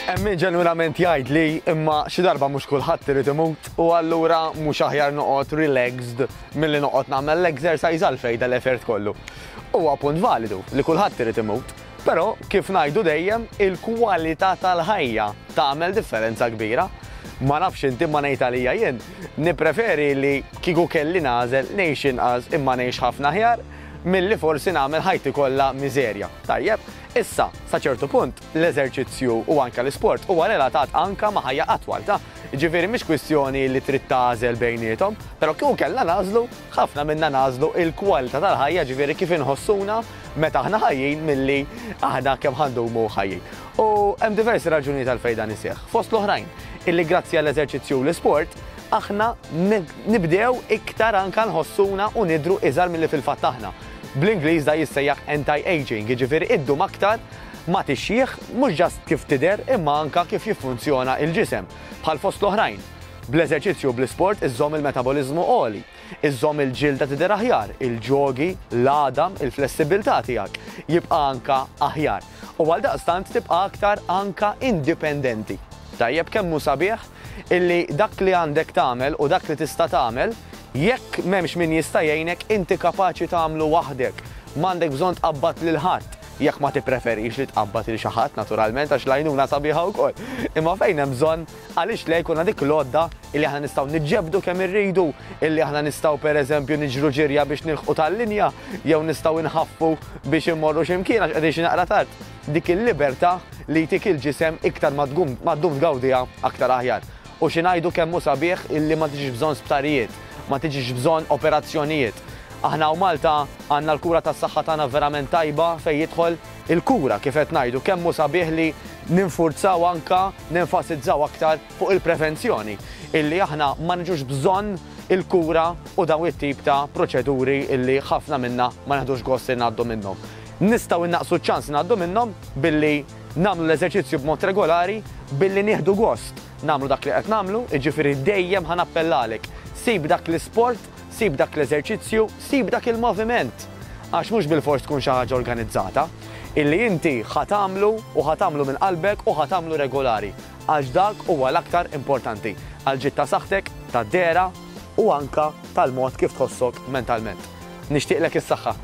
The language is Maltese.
Min ġenwinament jgħid li imma xi darba mhux kulħadd irid imut u allura mhux aħjar noqgħod relaxed milli noqgħod nagħmel l-exercise għalfejn dal-effort kollu. Huwa punt validu li kulħadd irid imut, però kif ngħidu dejjem il-kwalità tal-ħajja tagħmel differenza kbira. Ma nafx inti ma ngħid għalija jien, nippreferi li kieku kelli nagħżel ngħix inqas imma ngħix ħafna aħjar milli forsi nagħmel ħajti kollha miżerja. Tajjeb, issa sa ċertu punt l-eżerċizzju u anke l-isport huwa relatat anke ma' ħajja attwal ta'. Ġifieri mhix kwistjoni li trid tagħżel bejniethom, però kieku kellna nażlu, ħafna minna nażlu il-kwalità tal-ħajja ġifieri kif inħossuna meta aħna ħajjin milli aħna kemm ħandumu ħajjin. U hemm diversi raġunijiet għalfejn dan iseħħ. Fost l-oħrajn illi grazzi għall-eżerċizzju u l-isport aħna nibdew iktar anke nħossuna u nidhru iżgħar milli fil-fatt aħna. Bl-Ingliż da jissejjaħ anti-aging, jiġifieri iddum aktar ma tixjieħ mhux ġast kif tidher imma anke kif jiffunzjona l-ġisem. Bħal fost l-oħrajn. Bl-eżerċizzju u bl-isport iżżomm il-metabolizmu għoli, iżżomm il-ġilda tidher aħjar, il-ġogi, l-għadam, il-flessibilità tiegħek jibqa' anke aħjar. U għaldaqstant tibqa' aktar anke indipendenti. Tajjeb kemm hu sabiħ illi dak li għandek tagħmel u dak li tista' tagħmel jekk m'hemmx min jista' jgħinek inti kapaċi tagħmlu waħdek. M'għandek bżonn tqabbad lil ħadd jekk ma tippreferix li tqabbad lil xi ħadd naturalment għax l-għajnuna sabiħa wkoll. Imma fejn hemm bżonn għaliex le jkun dik l-għodda illi aħna nistgħu niġġebdu kemm irridu, illi aħna nistgħu pereżempju niġru ġirja biex nilħqu tal-linja jew nistgħu nħaffu biex immorru x'imkien għax qegħdin xi naqra tard. Dik il-libertà li jtik il-ġisem iktar ma ddum tgawdiha aktar aħjar. U xi ngħidu kemm hu sabiħ illi ma tiġix bżonn sptarijiet, ma tiġix bżonn operazzjonijiet. Aħna u Malta għandna l-kura tas-saħħa tagħna verament tajba fejn jidħol il-kura kif qed ngħidu kemm hu sabiħ li ninfurzaw anke nenfasizzaw aktar fuq il-prevenzjoni illi aħna ma niġux bżonn il-kura u dawn it-tip ta' proċeduri illi ħafna minna ma naħdux gost li ngħaddu minnhom. Nistgħu innaqsu ċ-ċans ngħaddu minnhom billi nagħmlu l-eżerċizzju b'mod regolari, billi nieħdu gost nagħmlu dak li qed nagħmlu, jiġifieri dejjem ħanappellalek. Sib dak l-isport, sib dak l-eżerċizzju, sib dak il-moviment. Għax mhux bil-fors tkun xi ħaġa organizzata, illi inti ħatamlu u ħatamlu minn qalbek u ħatamlu regolari. Għax dak huwa l-aktar importanti għal ġid ta' saħħtek, tad-dera u anke tal-mod kif tħossok mentalment. Nixtieqlek is-saħħa.